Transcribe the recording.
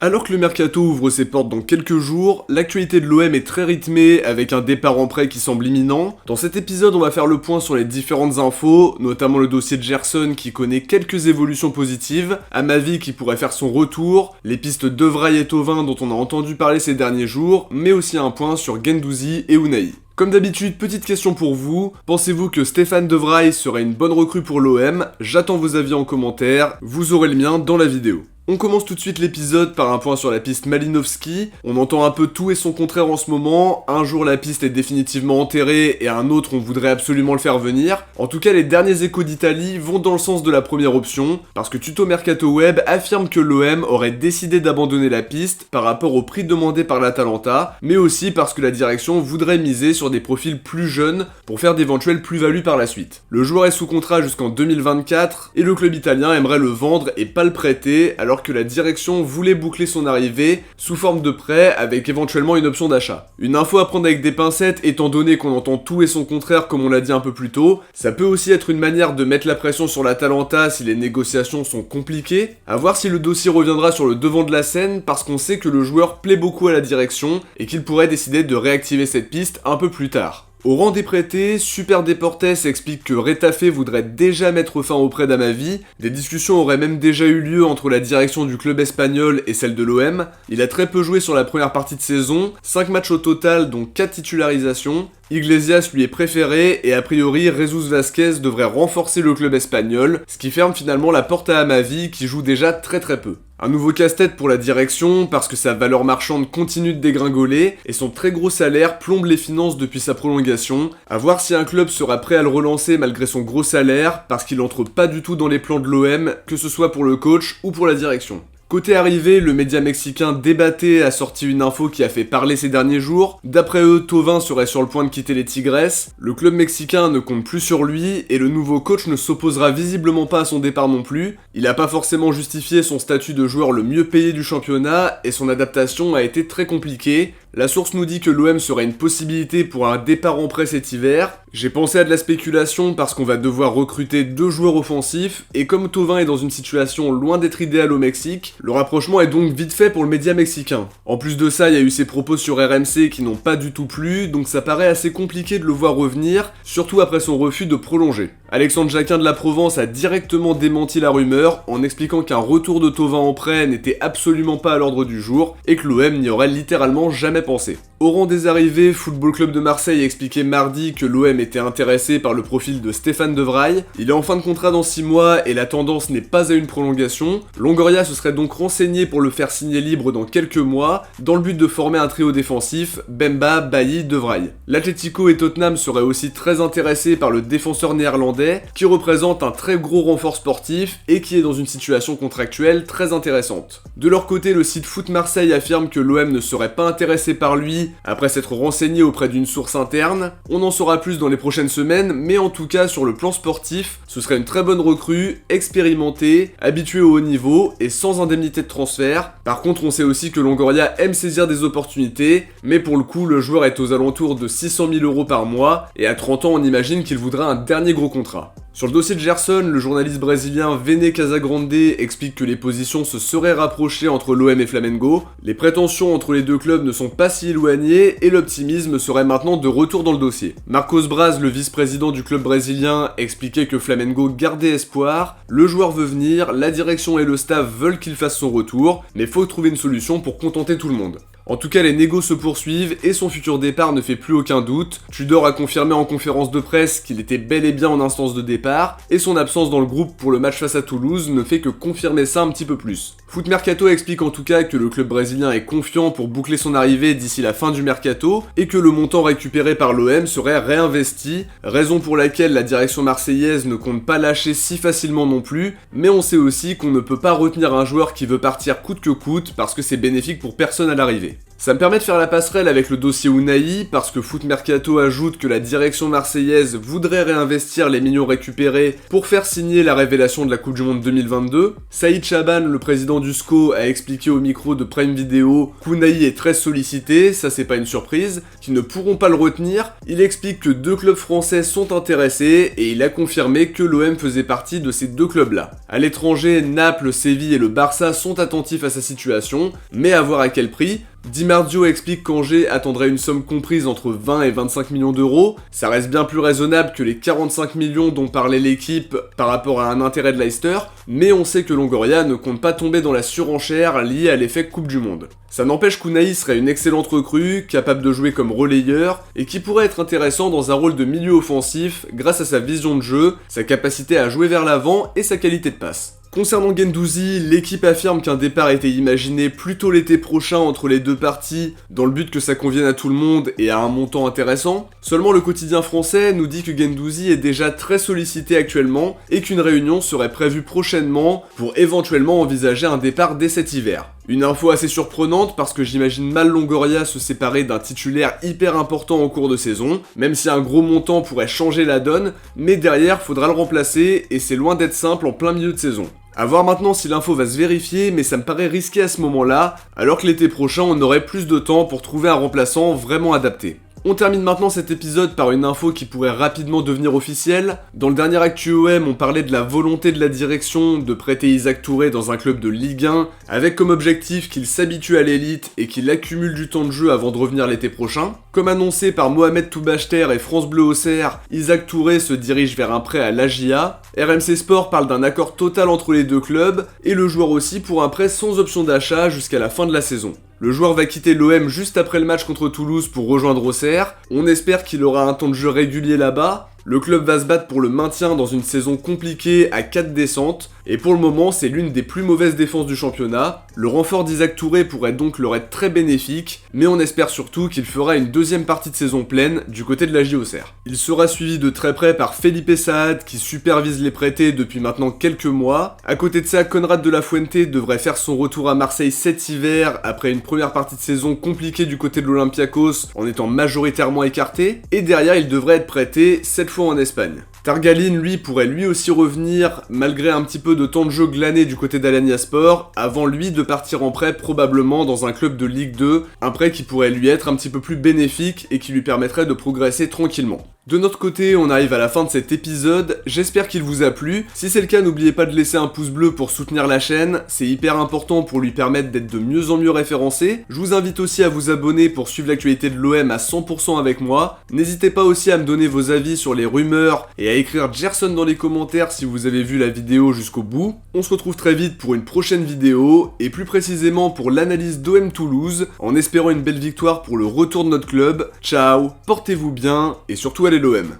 Alors que le mercato ouvre ses portes dans quelques jours, l'actualité de l'OM est très rythmée avec un départ en prêt qui semble imminent. Dans cet épisode, on va faire le point sur les différentes infos, notamment le dossier de Gerson qui connaît quelques évolutions positives, Amavi qui pourrait faire son retour, les pistes de Vraille et Thauvin dont on a entendu parler ces derniers jours, mais aussi un point sur Guendouzi et Unai. Comme d'habitude, petite question pour vous, pensez-vous que Stéphane de Vrij serait une bonne recrue pour l'OM? J'attends vos avis en commentaire, vous aurez le mien dans la vidéo. On commence tout de suite l'épisode par un point sur la piste Malinovski. On entend un peu tout et son contraire en ce moment. Un jour la piste est définitivement enterrée et un autre on voudrait absolument le faire venir. En tout cas les derniers échos d'Italie vont dans le sens de la première option, parce que Tuto Mercato Web affirme que l'OM aurait décidé d'abandonner la piste par rapport au prix demandé par l'Atalanta, mais aussi parce que la direction voudrait miser sur des profils plus jeunes pour faire d'éventuelles plus-values par la suite. Le joueur est sous contrat jusqu'en 2024 et le club italien aimerait le vendre et pas le prêter, alors que la direction voulait boucler son arrivée sous forme de prêt avec éventuellement une option d'achat. Une info à prendre avec des pincettes étant donné qu'on entend tout et son contraire comme on l'a dit un peu plus tôt, ça peut aussi être une manière de mettre la pression sur l'Atalanta si les négociations sont compliquées, à voir si le dossier reviendra sur le devant de la scène parce qu'on sait que le joueur plaît beaucoup à la direction et qu'il pourrait décider de réactiver cette piste un peu plus tard. Au rang des prêtés, Super Deportes explique que Retafe voudrait déjà mettre fin au prêt d'Amavi, des discussions auraient même déjà eu lieu entre la direction du club espagnol et celle de l'OM, il a très peu joué sur la première partie de saison, 5 matchs au total dont 4 titularisations, Iglesias lui est préféré et a priori Jesus Vázquez devrait renforcer le club espagnol, ce qui ferme finalement la porte à Amavi qui joue déjà très peu. Un nouveau casse-tête pour la direction parce que sa valeur marchande continue de dégringoler et son très gros salaire plombe les finances depuis sa prolongation. À voir si un club sera prêt à le relancer malgré son gros salaire parce qu'il entre pas du tout dans les plans de l'OM, que ce soit pour le coach ou pour la direction. Côté arrivée, le média mexicain Debate a sorti une info qui a fait parler ces derniers jours. D'après eux, Thauvin serait sur le point de quitter les Tigres, le club mexicain ne compte plus sur lui et le nouveau coach ne s'opposera visiblement pas à son départ non plus. Il n'a pas forcément justifié son statut de joueur le mieux payé du championnat et son adaptation a été très compliquée. La source nous dit que l'OM serait une possibilité pour un départ en prêt cet hiver. J'ai pensé à de la spéculation parce qu'on va devoir recruter 2 joueurs offensifs, et comme Thauvin est dans une situation loin d'être idéale au Mexique, le rapprochement est donc vite fait pour le média mexicain. En plus de ça, il y a eu ses propos sur RMC qui n'ont pas du tout plu, donc ça paraît assez compliqué de le voir revenir, surtout après son refus de prolonger. Alexandre Jacquin de la Provence a directement démenti la rumeur en expliquant qu'un retour de Thauvin en prêt n'était absolument pas à l'ordre du jour et que l'OM n'y aurait littéralement jamais pensé. Au rang des arrivées, Football Club de Marseille a expliqué mardi que l'OM était intéressé par le profil de Stéphane de Vrij. Il est en fin de contrat dans 6 mois et la tendance n'est pas à une prolongation. Longoria se serait donc renseigné pour le faire signer libre dans quelques mois, dans le but de former un trio défensif, Bemba, Bailly, de Vrij. L'Atlético et Tottenham seraient aussi très intéressés par le défenseur néerlandais, qui représente un très gros renfort sportif et qui est dans une situation contractuelle très intéressante. De leur côté, le site Foot Marseille affirme que l'OM ne serait pas intéressé par lui après s'être renseigné auprès d'une source interne. On en saura plus dans les prochaines semaines, mais en tout cas sur le plan sportif, ce serait une très bonne recrue, expérimentée, habituée au haut niveau et sans indemnité de transfert. Par contre, on sait aussi que Longoria aime saisir des opportunités, mais pour le coup, le joueur est aux alentours de 600 000 € par mois et à 30 ans, on imagine qu'il voudra un dernier gros contrat. Sur le dossier de Gerson, le journaliste brésilien Vene Casagrande explique que les positions se seraient rapprochées entre l'OM et Flamengo, les prétentions entre les deux clubs ne sont pas si éloignées et l'optimisme serait maintenant de retour dans le dossier. Marcos Braz, le vice-président du club brésilien, expliquait que Flamengo gardait espoir, le joueur veut venir, la direction et le staff veulent qu'il fasse son retour, mais faut trouver une solution pour contenter tout le monde. En tout cas, les négos se poursuivent et son futur départ ne fait plus aucun doute. Tudor a confirmé en conférence de presse qu'il était bel et bien en instance de départ, et son absence dans le groupe pour le match face à Toulouse ne fait que confirmer ça un petit peu plus. Foot Mercato explique en tout cas que le club brésilien est confiant pour boucler son arrivée d'ici la fin du mercato, et que le montant récupéré par l'OM serait réinvesti, raison pour laquelle la direction marseillaise ne compte pas lâcher si facilement non plus, mais on sait aussi qu'on ne peut pas retenir un joueur qui veut partir coûte que coûte parce que c'est bénéfique pour personne à l'arrivée. Ça me permet de faire la passerelle avec le dossier Unai, parce que Foot Mercato ajoute que la direction marseillaise voudrait réinvestir les millions récupérés pour faire signer la révélation de la Coupe du Monde 2022. Saïd Chaban, le président du SCO, a expliqué au micro de Prime Video qu'Unai est très sollicité, ça c'est pas une surprise, qu'ils ne pourront pas le retenir. Il explique que 2 clubs français sont intéressés et il a confirmé que l'OM faisait partie de ces 2 clubs-là. À l'étranger, Naples, Séville et le Barça sont attentifs à sa situation, mais à voir à quel prix. Di Marzio explique qu'Angers attendrait une somme comprise entre 20 et 25 millions d'euros. Ça reste bien plus raisonnable que les 45 millions dont parlait l'équipe par rapport à un intérêt de Leicester, mais on sait que Longoria ne compte pas tomber dans la surenchère liée à l'effet Coupe du Monde. Ça n'empêche qu'Unai serait une excellente recrue, capable de jouer comme relayeur, et qui pourrait être intéressant dans un rôle de milieu offensif grâce à sa vision de jeu, sa capacité à jouer vers l'avant et sa qualité de passe. Concernant Guendouzi, l'équipe affirme qu'un départ était imaginé plus tôt l'été prochain entre les 2 parties, dans le but que ça convienne à tout le monde et à un montant intéressant. Seulement le quotidien français nous dit que Guendouzi est déjà très sollicité actuellement et qu'une réunion serait prévue prochainement pour éventuellement envisager un départ dès cet hiver. Une info assez surprenante parce que j'imagine mal Longoria se séparer d'un titulaire hyper important en cours de saison, même si un gros montant pourrait changer la donne, mais derrière faudra le remplacer et c'est loin d'être simple en plein milieu de saison. A voir maintenant si l'info va se vérifier, mais ça me paraît risqué à ce moment-là, alors que l'été prochain on aurait plus de temps pour trouver un remplaçant vraiment adapté. On termine maintenant cet épisode par une info qui pourrait rapidement devenir officielle. Dans le dernier Actu OM, on parlait de la volonté de la direction de prêter Isaac Touré dans un club de Ligue 1, avec comme objectif qu'il s'habitue à l'élite et qu'il accumule du temps de jeu avant de revenir l'été prochain. Comme annoncé par Mohamed Toubachter et France Bleu Auxerre, Isaac Touré se dirige vers un prêt à l'AGIA. RMC Sport parle d'un accord total entre les 2 clubs, et le joueur aussi pour un prêt sans option d'achat jusqu'à la fin de la saison. Le joueur va quitter l'OM juste après le match contre Toulouse pour rejoindre Auxerre. On espère qu'il aura un temps de jeu régulier là-bas. Le club va se battre pour le maintien dans une saison compliquée à 4 descentes, et pour le moment c'est l'une des plus mauvaises défenses du championnat. Le renfort d'Isaac Touré pourrait donc leur être très bénéfique, mais on espère surtout qu'il fera une deuxième partie de saison pleine du côté de la Auxerre. Il sera suivi de très près par Felipe Saad qui supervise les prêtés depuis maintenant quelques mois. À côté de ça, Conrad de la Fuente devrait faire son retour à Marseille cet hiver après une première partie de saison compliquée du côté de l'Olympiakos en étant majoritairement écarté, et derrière il devrait être prêté cette fois en Espagne. Targaline, lui, pourrait lui aussi revenir, malgré un petit peu de temps de jeu glané du côté d'Alanya Sport, avant lui de partir en prêt probablement dans un club de Ligue 2, un prêt qui pourrait lui être un petit peu plus bénéfique et qui lui permettrait de progresser tranquillement. De notre côté, on arrive à la fin de cet épisode, j'espère qu'il vous a plu. Si c'est le cas, n'oubliez pas de laisser un pouce bleu pour soutenir la chaîne, c'est hyper important pour lui permettre d'être de mieux en mieux référencé. Je vous invite aussi à vous abonner pour suivre l'actualité de l'OM à 100% avec moi. N'hésitez pas aussi à me donner vos avis sur les rumeurs et à écrire Gerson dans les commentaires si vous avez vu la vidéo jusqu'au bout. On se retrouve très vite pour une prochaine vidéo, et plus précisément pour l'analyse d'OM Toulouse, en espérant une belle victoire pour le retour de notre club. Ciao, portez-vous bien, et surtout allez l'OM.